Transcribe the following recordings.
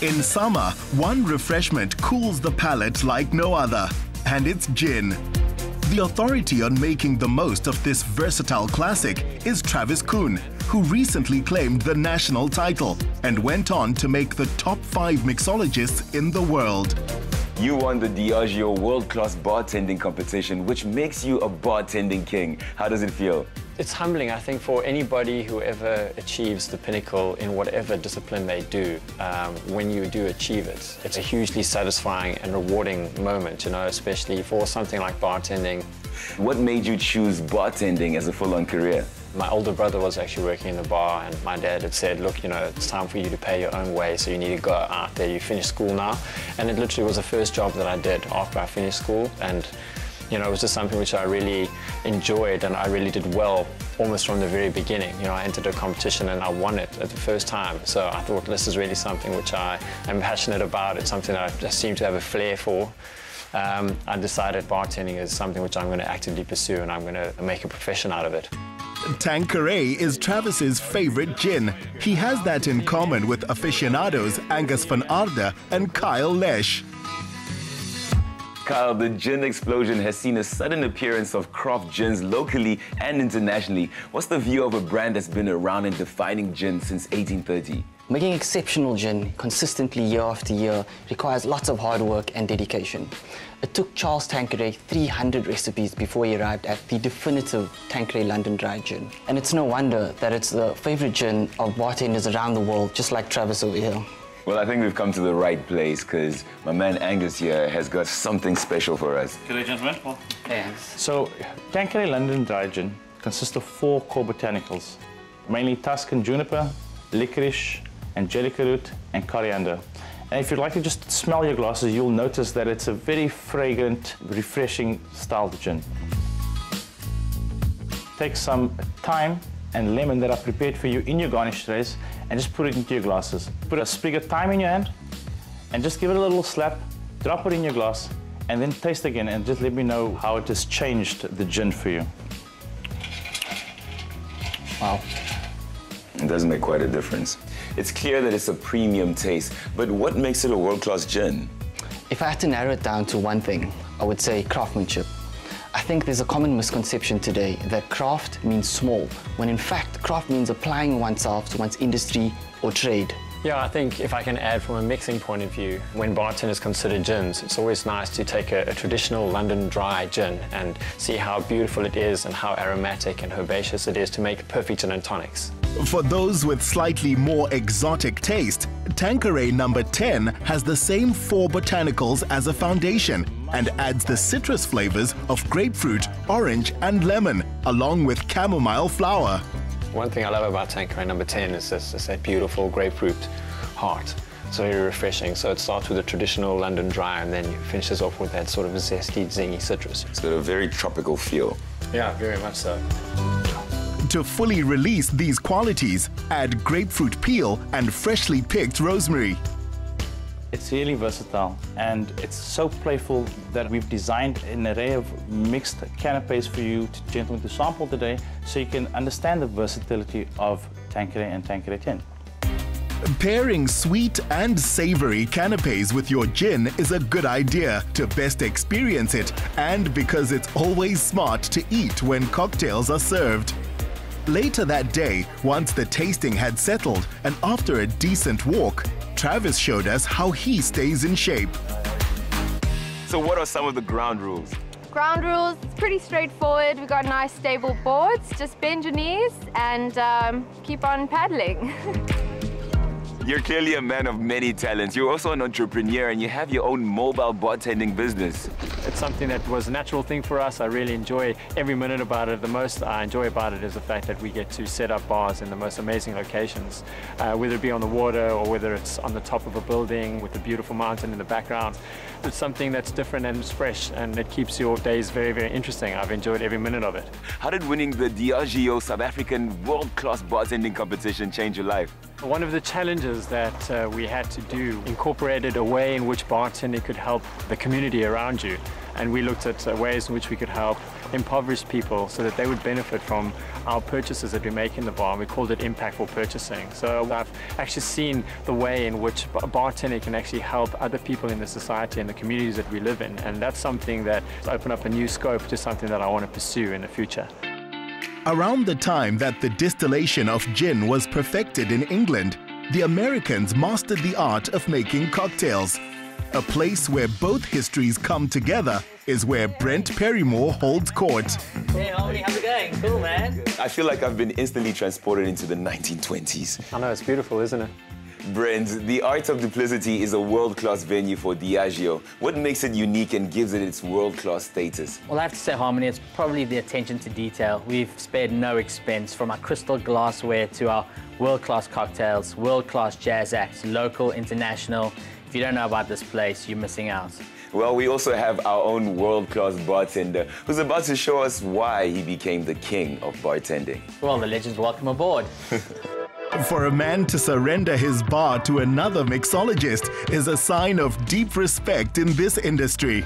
In summer, one refreshment cools the palate like no other, and it's gin. The authority on making the most of this versatile classic is Travis Kuhn, who recently claimed the national title and went on to make the top 5 mixologists in the world. You won the DIAGEO World-Class Bartending Competition, which makes you a bartending king. How does it feel? It's humbling, I think, for anybody who ever achieves the pinnacle in whatever discipline they do. When you do achieve it, it's a hugely satisfying and rewarding moment, you know, especially for something like bartending. What made you choose bartending as a full-on career? My older brother was actually working in the bar, and my dad had said, look, you know, it's time for you to pay your own way, so you need to go out there. You finish school now. And it literally was the first job that I did after I finished school. And you know, it was just something which I really enjoyed, and I really did well almost from the very beginning. You know, I entered a competition and I won it at the first time. So I thought this is really something which I am passionate about. It's something that I just seem to have a flair for. I decided bartending is something which I'm going to actively pursue, and I'm going to make a profession out of it. Tanqueray is Travis's favorite gin. He has that in common with aficionados Angus van Aarde and Kyle Lesh. Kyle, the gin explosion has seen a sudden appearance of craft gins locally and internationally. What's the view of a brand that's been around and defining gin since 1830? Making exceptional gin consistently year after year requires lots of hard work and dedication. It took Charles Tanqueray 300 recipes before he arrived at the definitive Tanqueray London Dry Gin. And it's no wonder that it's the favorite gin of bartenders around the world, just like Travis over here. Well, I think we've come to the right place because my man Angus here has got something special for us. Good day, gentlemen. Thanks. So, Tanqueray London Dry Gin consists of 4 core botanicals, mainly Tuscan juniper, licorice, angelica root, and coriander. And if you'd like to just smell your glasses, you'll notice that it's a very fragrant, refreshing styled gin. Take some thyme and lemon that are prepared for you in your garnish trays and just put it into your glasses. Put a sprig of thyme in your hand and just give it a little slap, drop it in your glass, and then taste again and just let me know how it has changed the gin for you. Wow. It does make quite a difference. It's clear that it's a premium taste, but what makes it a world-class gin? If I had to narrow it down to one thing, I would say craftsmanship. I think there's a common misconception today that craft means small, when in fact craft means applying oneself to one's industry or trade. Yeah, I think if I can add from a mixing point of view, when bartenders consider gins, it's always nice to take a traditional London dry gin and see how beautiful it is and how aromatic and herbaceous it is to make perfect gin and tonics. For those with slightly more exotic taste, Tanqueray number 10 has the same 4 botanicals as a foundation and adds the citrus flavors of grapefruit, orange and lemon, along with chamomile flower. One thing I love about Tanqueray number 10 is that beautiful grapefruit heart. It's very refreshing. So it starts with a traditional London dry and then finishes off with that sort of zesty, zingy citrus. It's got a very tropical feel. Yeah, very much so. To fully release these qualities, add grapefruit peel and freshly picked rosemary. It's really versatile and it's so playful that we've designed an array of mixed canapes for you, gentlemen, to sample today so you can understand the versatility of Tanqueray and Tanqueray 10. Pairing sweet and savory canapes with your gin is a good idea to best experience it, and because it's always smart to eat when cocktails are served. Later that day, once the tasting had settled and after a decent walk, Travis showed us how he stays in shape. So what are some of the ground rules? Ground rules, it's pretty straightforward. We've got nice stable boards. Just bend your knees and keep on paddling. You're clearly a man of many talents. You're also an entrepreneur and you have your own mobile bartending business. It's something that was a natural thing for us. I really enjoy every minute about it. The most I enjoy about it is the fact that we get to set up bars in the most amazing locations, whether it be on the water or whether it's on the top of a building with a beautiful mountain in the background. It's something that's different and it's fresh, and it keeps your days very, very interesting. I've enjoyed every minute of it. How did winning the DIAGEO South African World-Class Bartending Competition change your life? One of the challenges that we had to do incorporated a way in which bartending could help the community around you. And we looked at ways in which we could help impoverished people so that they would benefit from our purchases that we make in the bar. We called it impactful purchasing. So I've actually seen the way in which bartending can actually help other people in the society and the communities that we live in. And that's something that opened up a new scope to something that I want to pursue in the future. Around the time that the distillation of gin was perfected in England, the Americans mastered the art of making cocktails. A place where both histories come together is where Brent PERREMORE holds court. Hey, Harmony, how's it going? Cool, man. I feel like I've been instantly transported into the 1920s. I know, it's beautiful, isn't it? Brent, the Art of Duplicity is a world-class venue for DIAGEO. What makes it unique and gives it its world-class status? Well, I have to say, Harmony, it's probably the attention to detail. We've spared no expense, from our crystal glassware to our world-class cocktails, world-class jazz acts, local, international. If you don't know about this place, you're missing out. Well, we also have our own world-class bartender who's about to show us why he became the king of bartending. Well, the legends welcome aboard. For a man to surrender his bar to another mixologist is a sign of deep respect in this industry.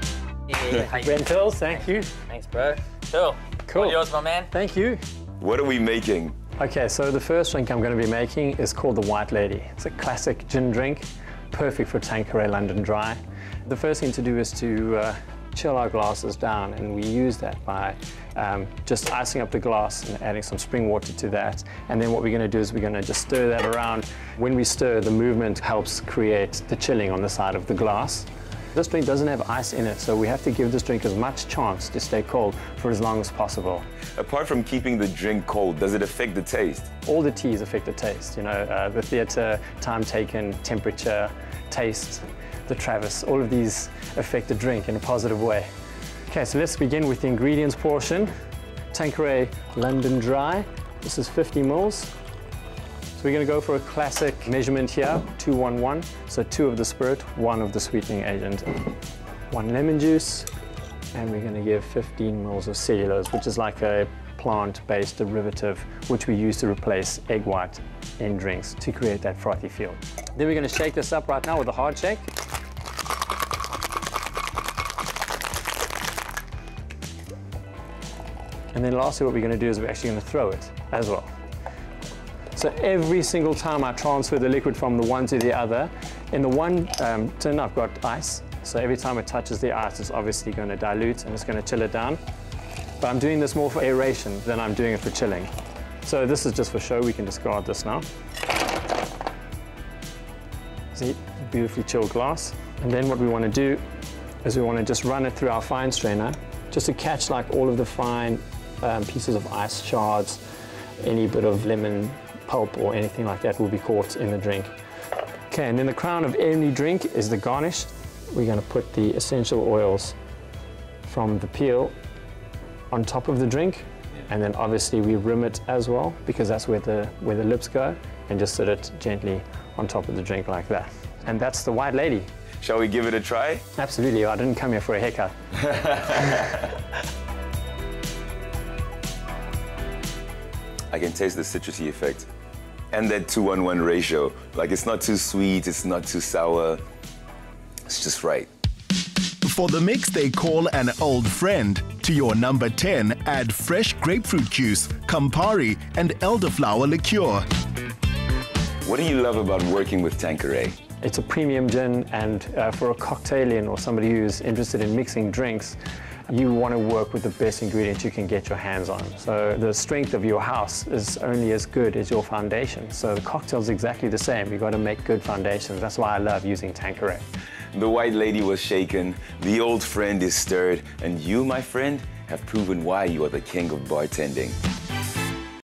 Yeah, Rentals, thank you. Thanks, bro. Cool. Cool. All yours, my man. Thank you. What are we making? Okay, so the first drink I'm going to be making is called the White Lady. It's a classic gin drink, perfect for Tanqueray London Dry. The first thing to do is to chill our glasses down, and we use that by just icing up the glass and adding some spring water to that. And then what we're going to do is we're going to just stir that around. When we stir, the movement helps create the chilling on the side of the glass. This drink doesn't have ice in it, so we have to give this drink as much chance to stay cold for as long as possible. Apart from keeping the drink cold, does it affect the taste? All the teas affect the taste, you know, the theatre, time taken, temperature, taste, the Travis, all of these affect the drink in a positive way. Okay, so let's begin with the ingredients portion. Tanqueray London Dry, this is 50 mils. So we're going to go for a classic measurement here, 2-1-1. So 2 of the spirit, 1 of the sweetening agent. 1 lemon juice, and we're going to give 15 mils of cellulose, which is like a plant-based derivative, which we use to replace egg white in drinks to create that frothy feel. Then we're going to shake this up right now with a hard shake. And then lastly, what we're going to do is we're actually going to throw it as well. So every single time I transfer the liquid from the one to the other, in the one tin I've got ice, so every time it touches the ice, it's obviously going to dilute and it's going to chill it down. But I'm doing this more for aeration than I'm doing it for chilling. So this is just for show. We can discard this now. See, beautifully chilled glass. And then what we want to do is we want to just run it through our fine strainer, just to catch like all of the fine pieces of ice shards, any bit of lemon pulp or anything like that will be caught in the drink. Okay, and then the crown of any drink is the garnish. We're going to put the essential oils from the peel on top of the drink, and then obviously we rim it as well, because that's where the lips go, and just sit it gently on top of the drink like that. And that's the White Lady. Shall we give it a try? Absolutely, I didn't come here for a haircut. I can taste the citrusy effect. And that 2-1-1 ratio. Like, it's not too sweet, it's not too sour. It's just right. For the mix they call an old friend, to your number 10, add fresh grapefruit juice, Campari, and elderflower liqueur. What do you love about working with Tanqueray? It's a premium gin, and for a cocktailian or somebody who's interested in mixing drinks, you want to work with the best ingredients you can get your hands on. So the strength of your house is only as good as your foundation. So the cocktail's exactly the same. You've got to make good foundations. That's why I love using Tanqueray. The White Lady was shaken, the old friend is stirred, and you, my friend, have proven why you are the king of bartending.